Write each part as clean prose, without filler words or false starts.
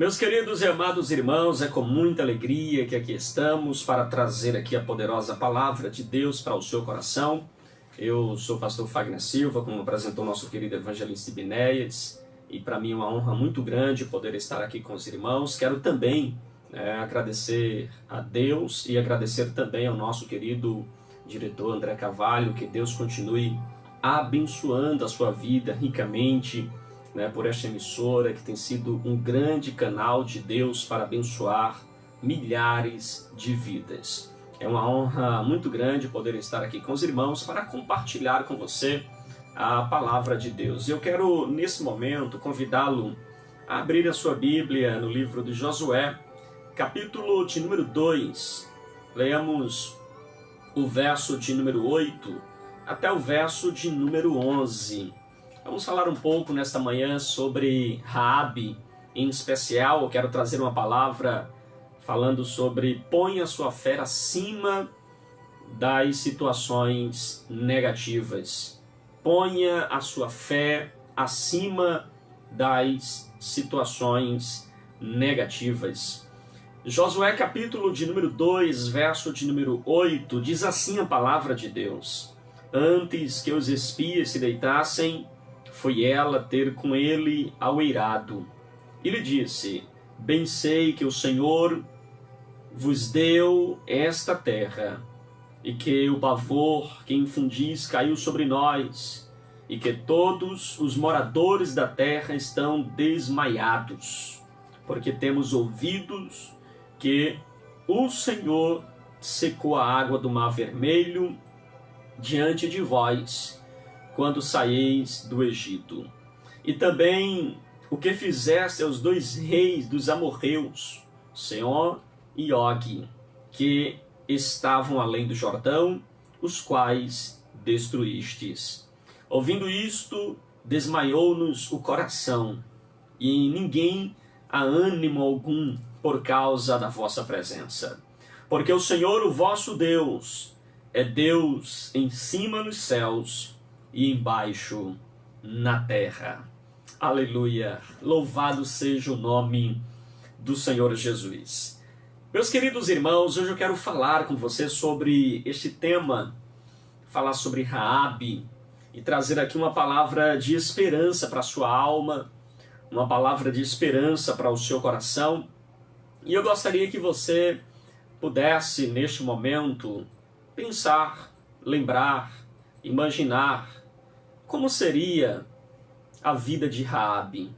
Meus queridos e amados irmãos, é com muita alegria que aqui estamos para trazer aqui a poderosa palavra de Deus para o seu coração. Eu sou o pastor Fagner Silva, como apresentou nosso querido evangelista Ibinéias, e para mim é uma honra muito grande poder estar aqui com os irmãos. Quero também agradecer a Deus e agradecer também ao nosso querido diretor André Carvalho, que Deus continue abençoando a sua vida ricamente, por esta emissora que tem sido um grande canal de Deus para abençoar milhares de vidas. É uma honra muito grande poder estar aqui com os irmãos para compartilhar com você a palavra de Deus. Eu quero, nesse momento, convidá-lo a abrir a sua Bíblia no livro de Josué, capítulo de número 2. Leamos o verso de número 8 até o verso de número 11. Vamos falar um pouco nesta manhã sobre Raabe. Em especial, eu quero trazer uma palavra falando sobre põe a sua fé acima das situações negativas. Ponha a sua fé acima das situações negativas. Josué capítulo de número 2, verso de número 8, diz assim a palavra de Deus: Antes que os espias se deitassem, foi ela ter com ele ao eirado. E lhe disse: Bem sei que o Senhor vos deu esta terra, e que o pavor que infundis caiu sobre nós, e que todos os moradores da terra estão desmaiados, porque temos ouvidos que o Senhor secou a água do Mar Vermelho diante de vós, quando saíeis do Egito. E também o que fizeste aos dois reis dos amorreus, Sehon e Og, que estavam além do Jordão, os quais destruístes. Ouvindo isto, desmaiou-nos o coração, e ninguém há ânimo algum por causa da vossa presença. Porque o Senhor, o vosso Deus, é Deus em cima nos céus e embaixo na terra. Aleluia! Louvado seja o nome do Senhor Jesus. Meus queridos irmãos, hoje eu quero falar com você sobre este tema, falar sobre Raabe e trazer aqui uma palavra de esperança para a sua alma, uma palavra de esperança para o seu coração. E eu gostaria que você pudesse, neste momento, pensar, lembrar, imaginar como seria a vida de Raabe.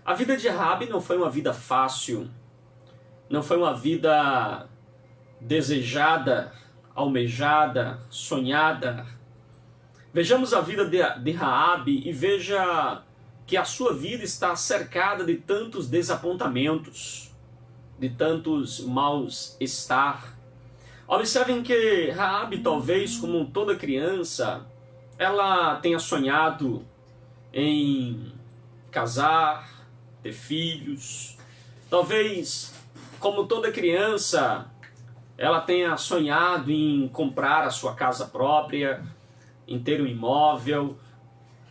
A vida de Raabe não foi uma vida fácil, não foi uma vida desejada, almejada, sonhada. Vejamos a vida de Raabe e veja que a sua vida está cercada de tantos desapontamentos, de tantos maus estar. Observem que Raabe, talvez como toda criança, ela tenha sonhado em casar, ter filhos. Talvez, como toda criança, ela tenha sonhado em comprar a sua casa própria, em ter um imóvel,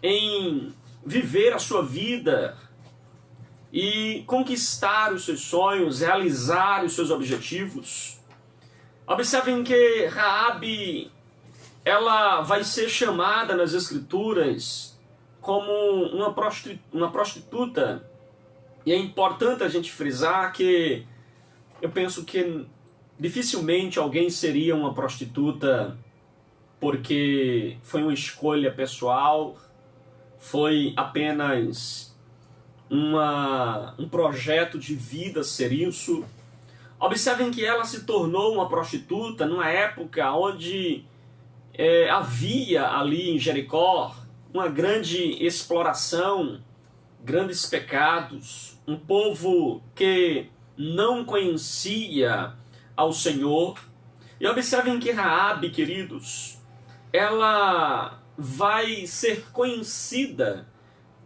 em viver a sua vida e conquistar os seus sonhos, realizar os seus objetivos. Observem que Raabe, ela vai ser chamada nas Escrituras como uma prostituta. E é importante a gente frisar que eu penso que dificilmente alguém seria uma prostituta porque foi uma escolha pessoal, foi apenas um projeto de vida ser isso. Observem que ela se tornou uma prostituta numa época onde havia ali em Jericó uma grande exploração, grandes pecados, um povo que não conhecia ao Senhor. E observem que Raabe, queridos, ela vai ser conhecida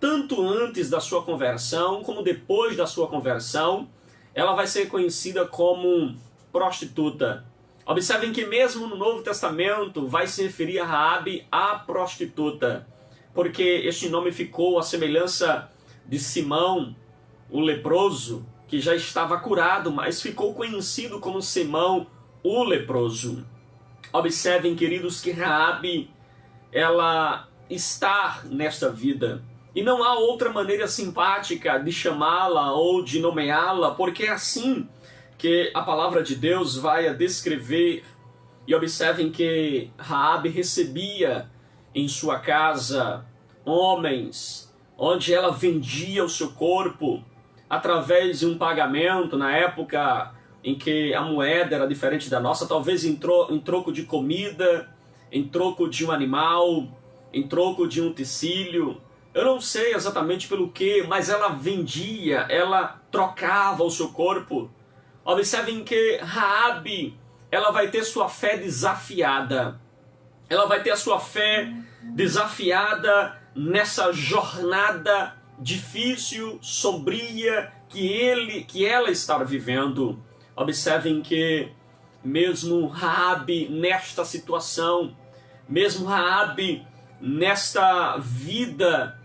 tanto antes da sua conversão como depois da sua conversão. Ela vai ser conhecida como prostituta. Observem que mesmo no Novo Testamento vai se referir a Raabe a prostituta, porque este nome ficou à semelhança de Simão o leproso, que já estava curado, mas ficou conhecido como Simão, o leproso. Observem, queridos, que Raabe, ela está nesta vida. E não há outra maneira simpática de chamá-la ou de nomeá-la, porque é assim que a palavra de Deus vai a descrever. E observem que Raabe recebia em sua casa homens, onde ela vendia o seu corpo através de um pagamento, na época em que a moeda era diferente da nossa, talvez em troco de comida, em troco de um animal, em troco de um tecido. Eu não sei exatamente pelo que, mas ela vendia, ela trocava o seu corpo. Observem que Raabe, ela vai ter sua fé desafiada. Ela vai ter a sua fé desafiada nessa jornada difícil, sombria, que ela está vivendo. Observem que mesmo Raabe nesta situação, mesmo Raabe nesta vida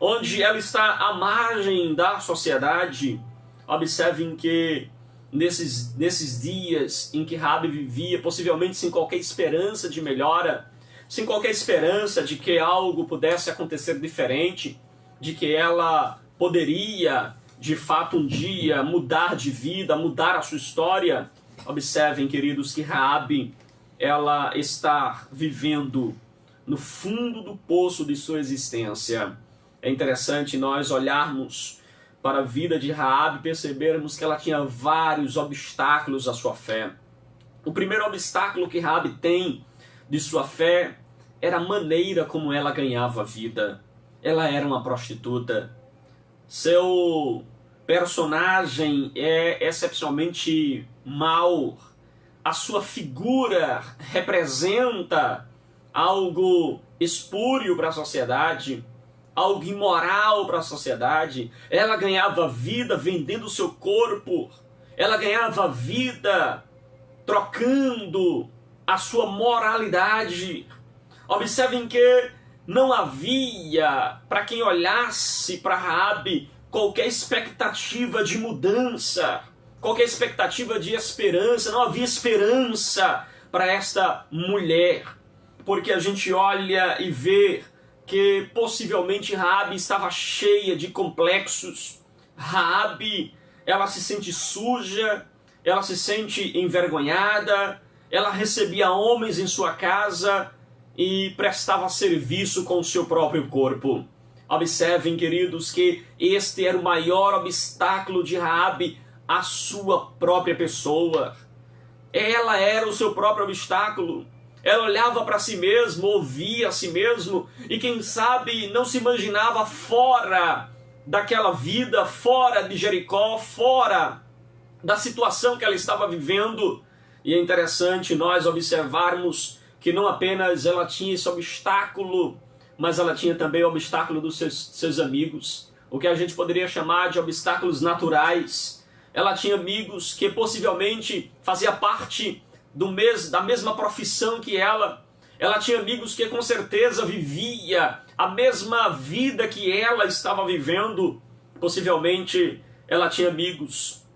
onde ela está à margem da sociedade, observem que nesses dias em que Raabe vivia, possivelmente sem qualquer esperança de melhora, sem qualquer esperança de que algo pudesse acontecer diferente, de que ela poderia, de fato, um dia mudar de vida, mudar a sua história. Observem, queridos, que Raabe, ela está vivendo no fundo do poço de sua existência. É interessante nós olharmos para a vida de Raabe e percebermos que ela tinha vários obstáculos à sua fé. O primeiro obstáculo que Raabe tem de sua fé era a maneira como ela ganhava vida. Ela era uma prostituta. Seu personagem é excepcionalmente mau. A sua figura representa algo espúrio para a sociedade, algo imoral para a sociedade. Ela ganhava vida vendendo o seu corpo. Ela ganhava vida trocando a sua moralidade. Observem que não havia, para quem olhasse para Raabe, qualquer expectativa de mudança, qualquer expectativa de esperança. Não havia esperança para esta mulher, porque a gente olha e vê que possivelmente Raabe estava cheia de complexos. Raabe, ela se sente suja, ela se sente envergonhada, ela recebia homens em sua casa e prestava serviço com o seu próprio corpo. Observem, queridos, que este era o maior obstáculo de Raabe, a sua própria pessoa. Ela era o seu próprio obstáculo. Ela olhava para si mesma, ouvia a si mesmo e quem sabe não se imaginava fora daquela vida, fora de Jericó, fora da situação que ela estava vivendo. E é interessante nós observarmos que não apenas ela tinha esse obstáculo, mas ela tinha também o obstáculo dos seus amigos, o que a gente poderia chamar de obstáculos naturais. Ela tinha amigos que possivelmente faziam parte da mesma profissão que ela. Ela tinha amigos que com certeza vivia a mesma vida que ela estava vivendo. Possivelmente ela tinha amigos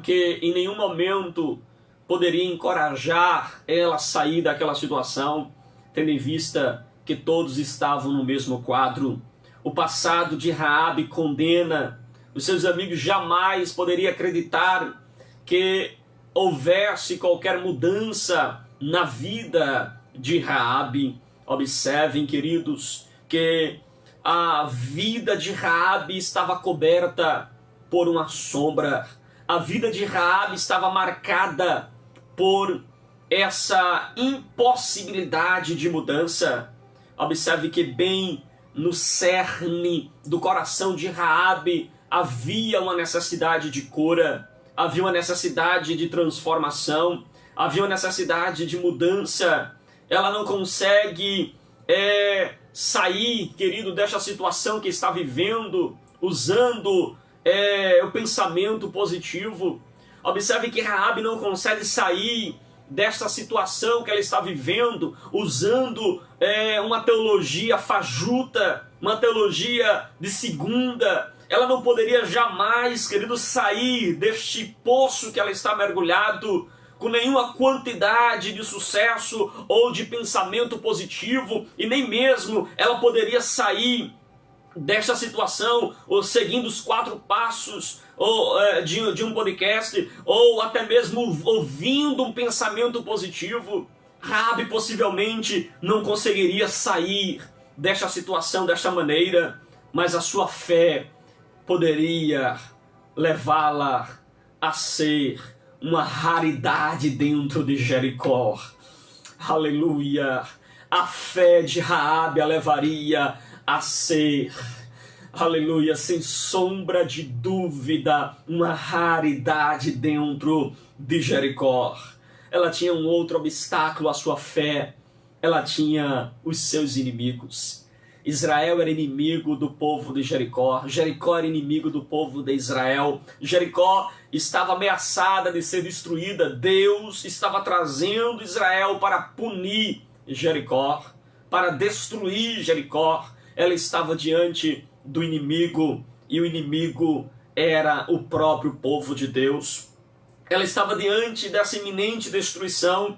que em nenhum momento poderia encorajar ela a sair daquela situação, tendo em vista que todos estavam no mesmo quadro. O passado de Raabe condena. Os seus amigos jamais poderiam acreditar que houvesse qualquer mudança na vida de Raabe. Observem, queridos, que a vida de Raabe estava coberta por uma sombra. A vida de Raabe estava marcada por essa impossibilidade de mudança. Observe que bem no cerne do coração de Raabe havia uma necessidade de cura, havia uma necessidade de transformação, havia uma necessidade de mudança. Ela não consegue sair, querido, desta situação que está vivendo usando o pensamento positivo. Observe que Raabe não consegue sair desta situação que ela está vivendo usando uma teologia fajuta, uma teologia de segunda, ela não poderia jamais, querido, sair deste poço que ela está mergulhado com nenhuma quantidade de sucesso ou de pensamento positivo, e nem mesmo ela poderia sair desta situação, ou seguindo os 4 passos ou, de um podcast, ou até mesmo ouvindo um pensamento positivo. Raabe possivelmente não conseguiria sair desta situação desta maneira, mas a sua fé poderia levá-la a ser uma raridade dentro de Jericó. Aleluia! A fé de Raabe a levaria a ser, aleluia, sem sombra de dúvida, uma raridade dentro de Jericó. Ela tinha um outro obstáculo à sua fé. Ela tinha os seus inimigos. Israel era inimigo do povo de Jericó. Jericó era inimigo do povo de Israel. Jericó estava ameaçada de ser destruída. Deus estava trazendo Israel para punir Jericó, para destruir Jericó. Ela estava diante do inimigo, e o inimigo era o próprio povo de Deus. Ela estava diante dessa iminente destruição.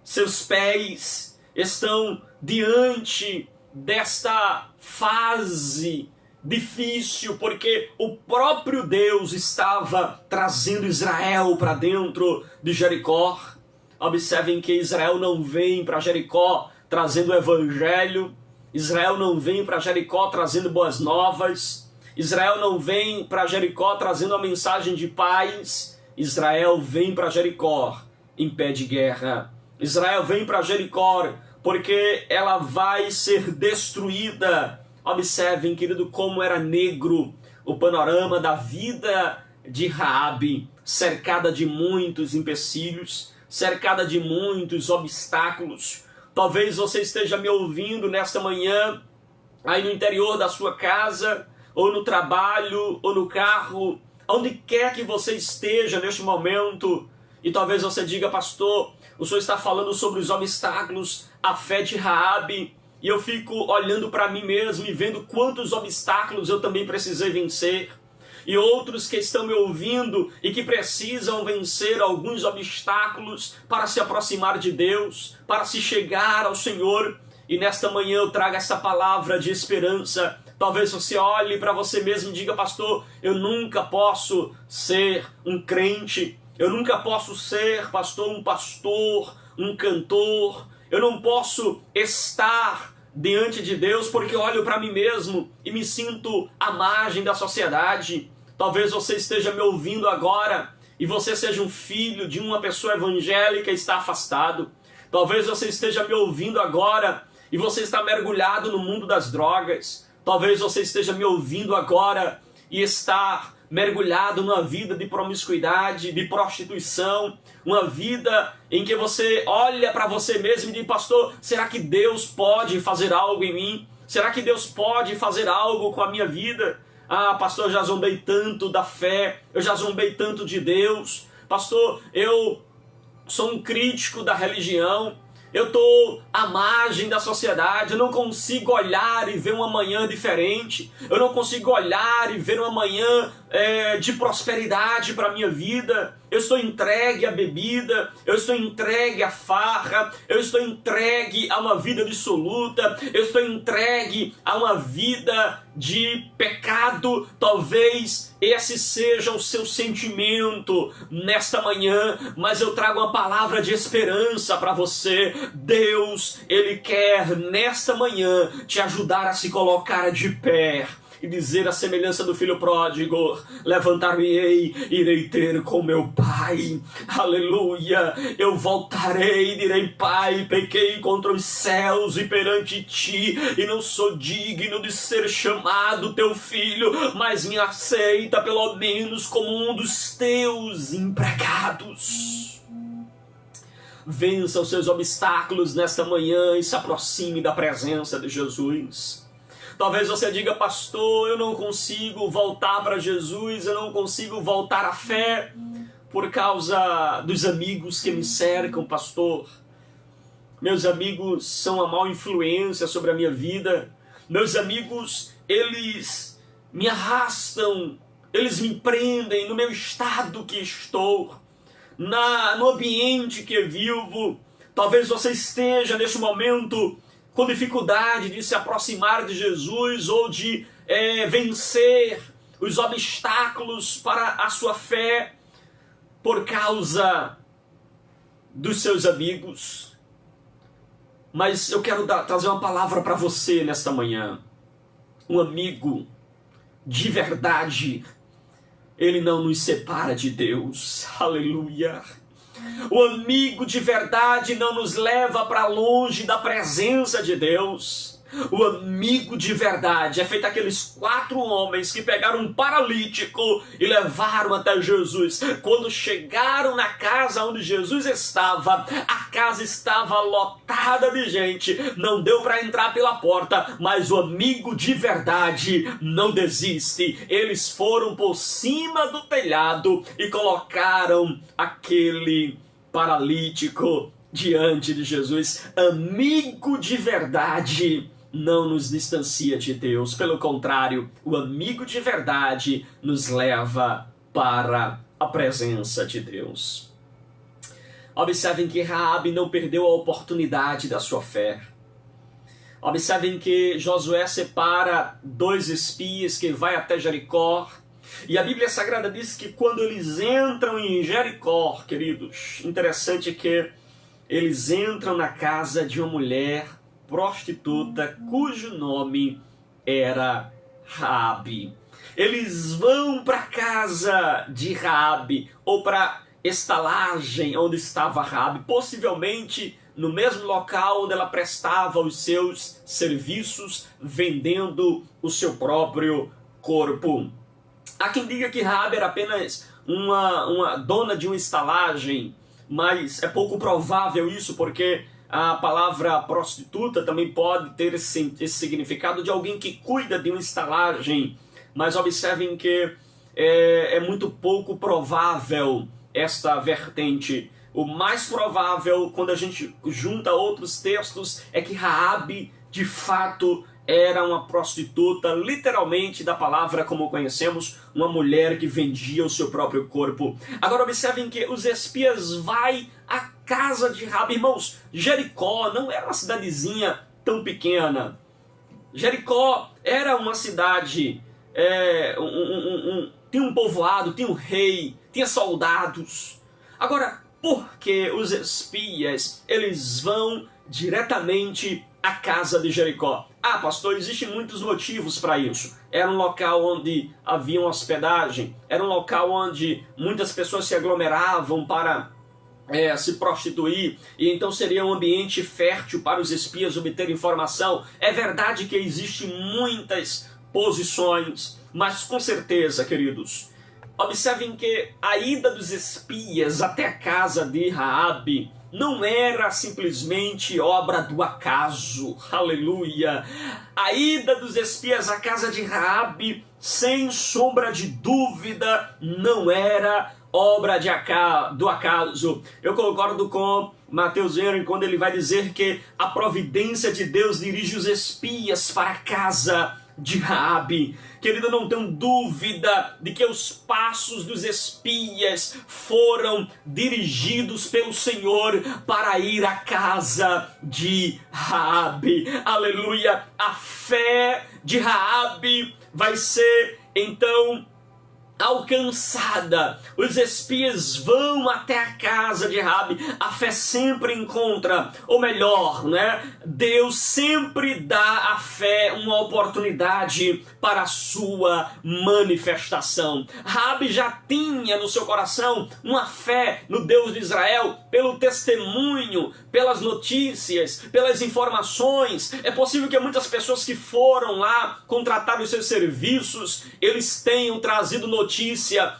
Seus pés estão diante desta fase difícil, porque o próprio Deus estava trazendo Israel para dentro de Jericó. Observem que Israel não vem para Jericó trazendo o evangelho. Israel não vem para Jericó trazendo boas novas. Israel não vem para Jericó trazendo a mensagem de paz. Israel vem para Jericó em pé de guerra. Israel vem para Jericó porque ela vai ser destruída. Observem, querido, como era negro o panorama da vida de Raabe, cercada de muitos empecilhos, cercada de muitos obstáculos. Talvez você esteja me ouvindo nesta manhã, aí no interior da sua casa, ou no trabalho, ou no carro, onde quer que você esteja neste momento, e talvez você diga: pastor, o senhor está falando sobre os obstáculos à fé de Raabe, e eu fico olhando para mim mesmo e vendo quantos obstáculos eu também precisei vencer, e outros que estão me ouvindo e que precisam vencer alguns obstáculos para se aproximar de Deus, para se chegar ao Senhor. E nesta manhã eu trago essa palavra de esperança. Talvez você olhe para você mesmo e diga: pastor, eu nunca posso ser um crente, eu nunca posso ser, pastor, um cantor, eu não posso estar diante de Deus porque olho para mim mesmo e me sinto à margem da sociedade. Talvez você esteja me ouvindo agora e você seja um filho de uma pessoa evangélica e está afastado. Talvez você esteja me ouvindo agora e você está mergulhado no mundo das drogas. Talvez você esteja me ouvindo agora e está mergulhado numa vida de promiscuidade, de prostituição, uma vida em que você olha para você mesmo e diz: pastor, será que Deus pode fazer algo em mim? Será que Deus pode fazer algo com a minha vida? Ah, pastor, eu já zombei tanto da fé, eu já zombei tanto de Deus. Pastor, eu sou um crítico da religião, eu estou à margem da sociedade, eu não consigo olhar e ver uma manhã diferente, eu não consigo olhar e ver uma manhã de prosperidade para a minha vida. Eu estou entregue à bebida, eu estou entregue à farra, eu estou entregue a uma vida dissoluta, eu estou entregue a uma vida de pecado. Talvez esse seja o seu sentimento nesta manhã, mas eu trago uma palavra de esperança para você. Deus, Ele quer nesta manhã te ajudar a se colocar de pé e dizer, a semelhança do filho pródigo: levantar-me-ei, irei ter com meu pai. Aleluia! Eu voltarei e direi: pai, pequei contra os céus e perante ti, e não sou digno de ser chamado teu filho, mas me aceita pelo menos como um dos teus empregados. Vença os seus obstáculos nesta manhã e se aproxime da presença de Jesus. Talvez você diga: pastor, eu não consigo voltar para Jesus, eu não consigo voltar à fé por causa dos amigos que me cercam, pastor. Meus amigos são uma má influência sobre a minha vida. Meus amigos, eles me arrastam, eles me prendem no meu estado que estou, no ambiente que vivo. Talvez você esteja neste momento com dificuldade de se aproximar de Jesus ou de vencer os obstáculos para a sua fé por causa dos seus amigos. Mas eu quero trazer uma palavra para você nesta manhã. Um amigo de verdade, ele não nos separa de Deus. Aleluia. O amigo de verdade não nos leva para longe da presença de Deus. O amigo de verdade é feito aqueles 4 homens que pegaram um paralítico e levaram até Jesus. Quando chegaram na casa onde Jesus estava, a casa estava lotada de gente. Não deu para entrar pela porta, mas o amigo de verdade não desiste. Eles foram por cima do telhado e colocaram aquele paralítico diante de Jesus. Amigo de verdade não nos distancia de Deus. Pelo contrário, o amigo de verdade nos leva para a presença de Deus. Observem que Raabe não perdeu a oportunidade da sua fé. Observem que Josué separa 2 espias que vai até Jericó. E a Bíblia Sagrada diz que quando eles entram em Jericó, queridos, interessante que eles entram na casa de uma mulher prostituta cujo nome era Raabe. Eles vão para a casa de Raabe, ou para a estalagem onde estava Raabe, possivelmente no mesmo local onde ela prestava os seus serviços, vendendo o seu próprio corpo. Há quem diga que Raabe era apenas uma dona de uma estalagem, mas é pouco provável isso, porque a palavra prostituta também pode ter esse significado de alguém que cuida de uma estalagem. Mas observem que é muito pouco provável esta vertente. O mais provável, quando a gente junta outros textos, é que Raabe, de fato, era uma prostituta, literalmente da palavra como conhecemos, uma mulher que vendia o seu próprio corpo. Agora observem que os espias vão à casa de Raabe. Irmãos, Jericó não era uma cidadezinha tão pequena. Jericó era uma cidade, tinha um povoado, tinha um rei, tinha soldados. Agora, por que os espias eles vão diretamente à casa de Jericó? Ah, pastor, existem muitos motivos para isso. Era um local onde havia uma hospedagem, era um local onde muitas pessoas se aglomeravam para se prostituir, e então seria um ambiente fértil para os espias obter informação. É verdade que existem muitas posições, mas com certeza, queridos, observem que a ida dos espias até a casa de Raabe não era simplesmente obra do acaso. Aleluia! A ida dos espias à casa de Raabe, sem sombra de dúvida, não era obra do acaso. Eu concordo com Mateus Henry quando ele vai dizer que a providência de Deus dirige os espias para a casa de Raabe. Querido, não tenho dúvida de que os passos dos espias foram dirigidos pelo Senhor para ir à casa de Raabe. Aleluia! A fé de Raabe vai ser então alcançada. Os espias vão até a casa de Raabe. A fé sempre encontra, ou melhor, Deus sempre dá à fé uma oportunidade para a sua manifestação. Raabe já tinha no seu coração uma fé no Deus de Israel pelo testemunho, pelas notícias, pelas informações. É possível que muitas pessoas que foram lá contratar os seus serviços, eles tenham trazido notícia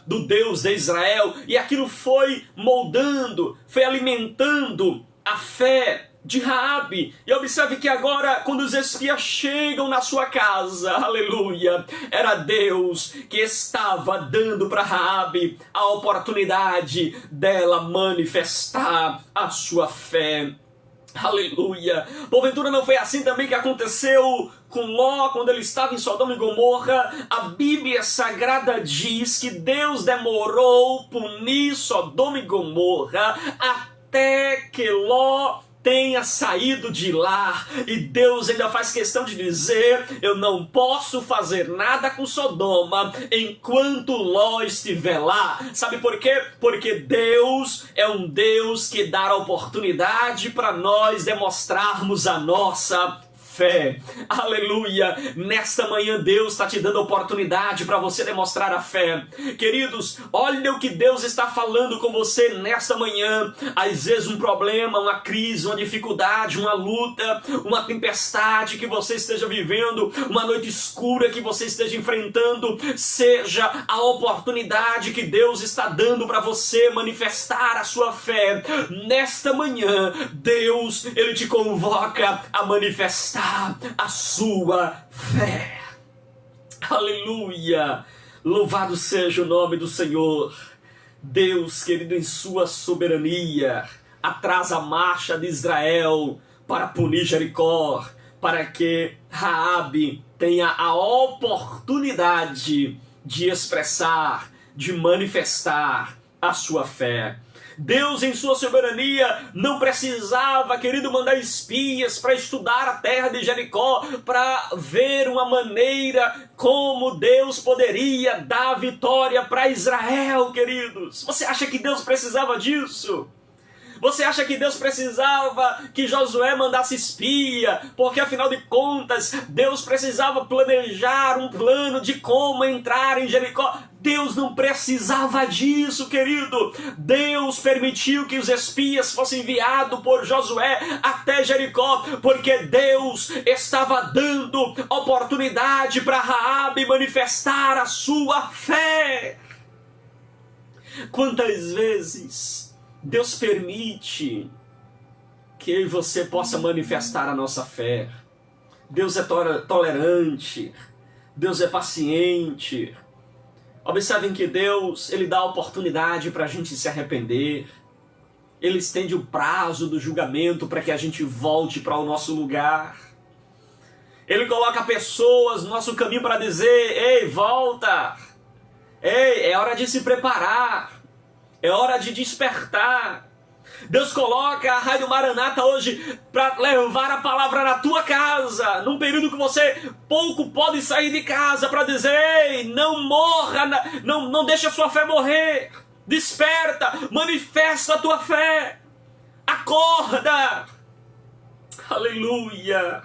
do Deus de Israel, e aquilo foi moldando, foi alimentando a fé de Raabe. E observe que agora, quando os espias chegam na sua casa, aleluia, era Deus que estava dando para Raabe a oportunidade dela manifestar a sua fé. Aleluia! Porventura não foi assim também que aconteceu com Ló quando ele estava em Sodoma e Gomorra? A Bíblia Sagrada diz que Deus demorou punir Sodoma e Gomorra até que Ló tenha saído de lá, e Deus ainda faz questão de dizer: eu não posso fazer nada com Sodoma enquanto Ló estiver lá. Sabe por quê? Porque Deus é um Deus que dá a oportunidade para nós demonstrarmos a nossa fé. Aleluia! Nesta manhã Deus está te dando a oportunidade para você demonstrar a fé. Queridos, olha o que Deus está falando com você nesta manhã. Às vezes um problema, uma crise, uma dificuldade, uma luta, uma tempestade que você esteja vivendo, uma noite escura que você esteja enfrentando, seja a oportunidade que Deus está dando para você manifestar a sua fé. Nesta manhã, Deus, Ele te convoca a manifestar a sua fé. Aleluia! Louvado seja o nome do Senhor. Deus, querido, em sua soberania, atrasa a marcha de Israel para punir Jericó, para que Raabe tenha a oportunidade de expressar, de manifestar a sua fé. Deus, em sua soberania, não precisava, querido, mandar espias para estudar a terra de Jericó, para ver uma maneira como Deus poderia dar vitória para Israel, queridos. Você acha que Deus precisava disso? Você acha que Deus precisava que Josué mandasse espia? Porque afinal de contas, Deus precisava planejar um plano de como entrar em Jericó. Deus não precisava disso, querido. Deus permitiu que os espias fossem enviados por Josué até Jericó, porque Deus estava dando oportunidade para Raabe manifestar a sua fé. Quantas vezes Deus permite que eu e você possa manifestar a nossa fé? Deus é tolerante, Deus é paciente. Observem que Deus, Ele dá oportunidade para a gente se arrepender. Ele estende o prazo do julgamento para que a gente volte para o nosso lugar. Ele coloca pessoas no nosso caminho para dizer: ei, volta! Ei, é hora de se preparar. É hora de despertar. Deus coloca a Rádio Maranata hoje para levar a palavra na tua casa, num período que você pouco pode sair de casa, para dizer: ei, não morra, não deixe a sua fé morrer. Desperta, manifesta a tua fé. Acorda. Aleluia.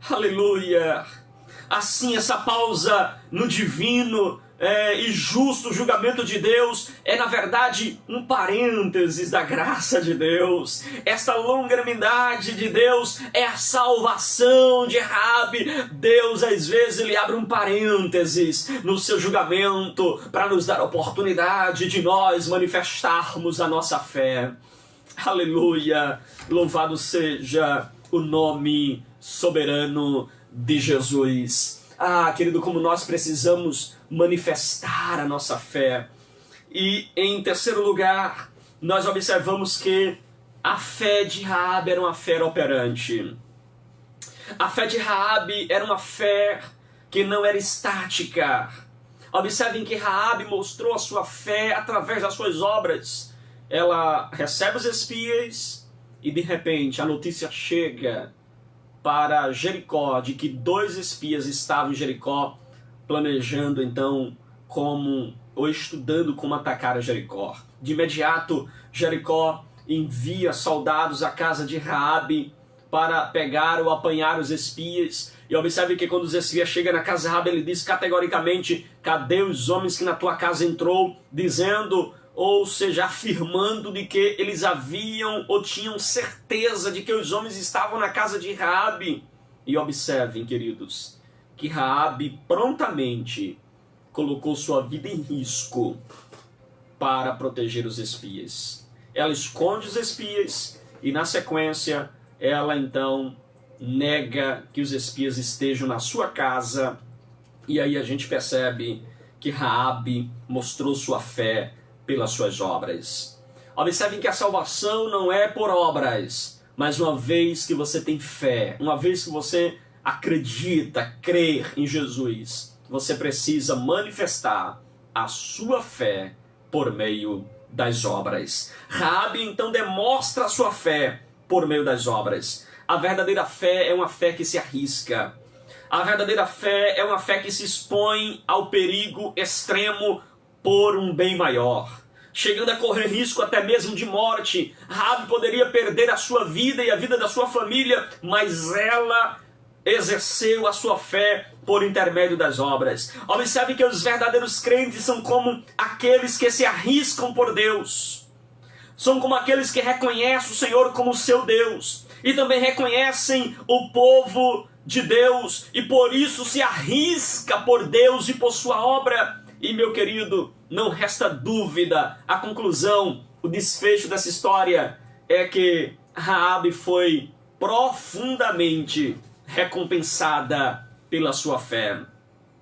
Aleluia. Assim, essa pausa no divino e justo julgamento de Deus é, na verdade, um parênteses da graça de Deus. Esta longanimidade de Deus é a salvação de Raabe. Deus, às vezes, Ele abre um parênteses no seu julgamento para nos dar a oportunidade de nós manifestarmos a nossa fé. Aleluia! Louvado seja o nome soberano de Jesus. Ah, querido, como nós precisamos manifestar a nossa fé. E em terceiro lugar, nós observamos que a fé de Raabe era uma fé operante. A fé de Raabe era uma fé que não era estática. Observem que Raabe mostrou a sua fé através das suas obras. Ela recebe os espias e de repente a notícia chega para Jericó de que 2 espias estavam em Jericó, planejando então ou estudando como atacar a Jericó. De imediato, Jericó envia soldados à casa de Raabe para pegar ou apanhar os espias. E observe que quando os espias chegam na casa de Raabe, ele diz categoricamente: cadê os homens que na tua casa entrou? Dizendo, ou seja, afirmando de que eles haviam ou tinham certeza de que os homens estavam na casa de Raabe. E observem, queridos, que Raabe prontamente colocou sua vida em risco para proteger os espias. Ela esconde os espias e, na sequência, ela então nega que os espias estejam na sua casa. E aí a gente percebe que Raabe mostrou sua fé pelas suas obras. Observem que a salvação não é por obras, Mas uma vez que você tem fé, uma vez que você acredita, crer em Jesus, você precisa manifestar a sua fé por meio das obras. Raabe então demonstra a sua fé por meio das obras. A verdadeira fé é uma fé que se arrisca. A verdadeira fé é uma fé que se expõe ao perigo extremo por um bem maior, chegando a correr risco até mesmo de morte. Raabe poderia perder a sua vida e a vida da sua família, mas ela exerceu a sua fé por intermédio das obras. Observe que os verdadeiros crentes são como aqueles que se arriscam por Deus. São como aqueles que reconhecem o Senhor como seu Deus e também reconhecem o povo de Deus e por isso se arrisca por Deus e por sua obra. E meu querido, não resta dúvida, a conclusão, o desfecho dessa história é que Raabe foi profundamente recompensada pela sua fé.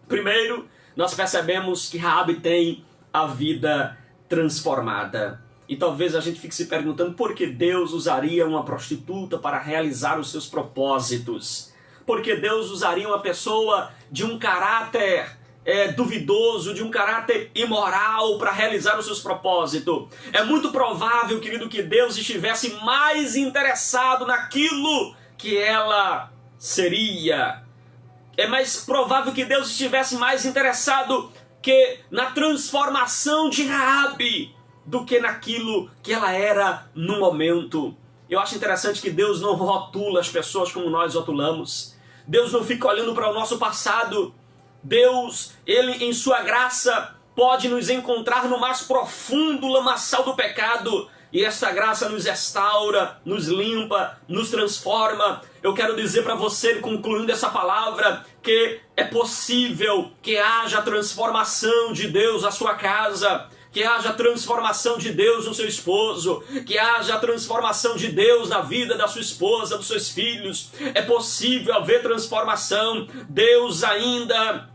Primeiro, nós percebemos que Raabe tem a vida transformada. E talvez a gente fique se perguntando por que Deus usaria uma prostituta para realizar os seus propósitos. Por que Deus usaria uma pessoa de um caráter duvidoso, de um caráter imoral para realizar os seus propósitos. É muito provável, querido, que Deus estivesse mais interessado naquilo que ela seria. É mais provável que Deus estivesse mais interessado que na transformação de Raabe do que naquilo que ela era no momento. Eu acho interessante que Deus não rotula as pessoas como nós rotulamos. Deus não fica olhando para o nosso passado. Deus, Ele em sua graça pode nos encontrar no mais profundo lamaçal do pecado e essa graça nos restaura, nos limpa, nos transforma. Eu quero dizer para você, concluindo essa palavra, que é possível que haja transformação de Deus na sua casa, que haja transformação de Deus no seu esposo, que haja transformação de Deus na vida da sua esposa, dos seus filhos. É possível haver transformação. Deus ainda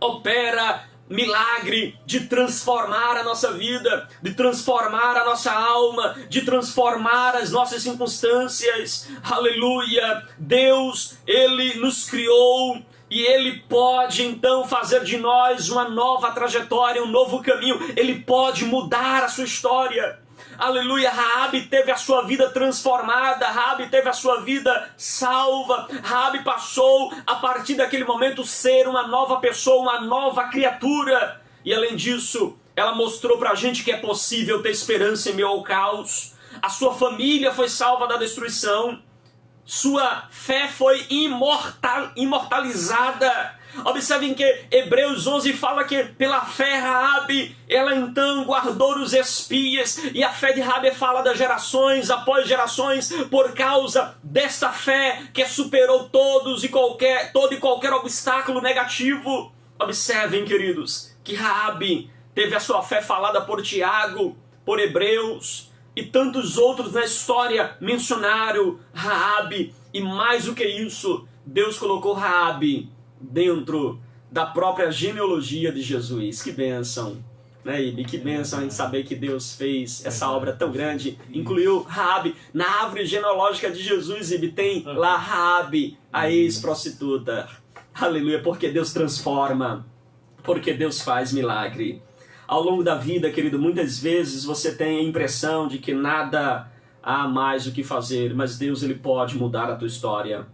opera milagre de transformar a nossa vida, de transformar a nossa alma, de transformar as nossas circunstâncias. Aleluia! Deus, Ele nos criou e Ele pode então fazer de nós uma nova trajetória, um novo caminho. Ele pode mudar a sua história. Aleluia, Raabe teve a sua vida transformada, Raabe teve a sua vida salva, Raabe passou a partir daquele momento ser uma nova pessoa, uma nova criatura. E além disso, ela mostrou pra gente que é possível ter esperança em meio ao caos. A sua família foi salva da destruição, sua fé foi imortalizada. Observem que Hebreus 11 fala que pela fé Raabe, ela então guardou os espias, e a fé de Raabe fala das gerações após gerações, por causa desta fé que superou todo e qualquer obstáculo negativo. Observem, queridos, que Raabe teve a sua fé falada por Tiago, por Hebreus, e tantos outros na história mencionaram Raabe, e mais do que isso, Deus colocou Raabe dentro da própria genealogia de Jesus. Que bênção, né, Ibe? Que bênção em saber que Deus fez essa obra tão grande, incluiu Raabe na árvore genealógica de Jesus. Ibe, tem lá Raabe, a ex-prostituta. Aleluia, porque Deus transforma, porque Deus faz milagre. Ao longo da vida, querido, muitas vezes você tem a impressão de que nada há mais o que fazer, mas Deus, Ele pode mudar a tua história.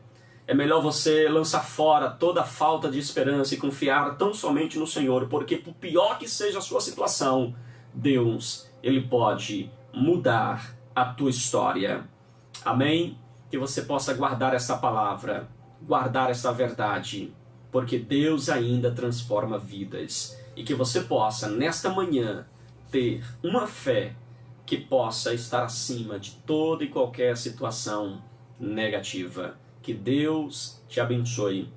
É melhor você lançar fora toda a falta de esperança e confiar tão somente no Senhor, porque por pior que seja a sua situação, Deus, Ele pode mudar a tua história. Amém? Que você possa guardar essa palavra, guardar essa verdade, porque Deus ainda transforma vidas. E que você possa, nesta manhã, ter uma fé que possa estar acima de toda e qualquer situação negativa. Que Deus te abençoe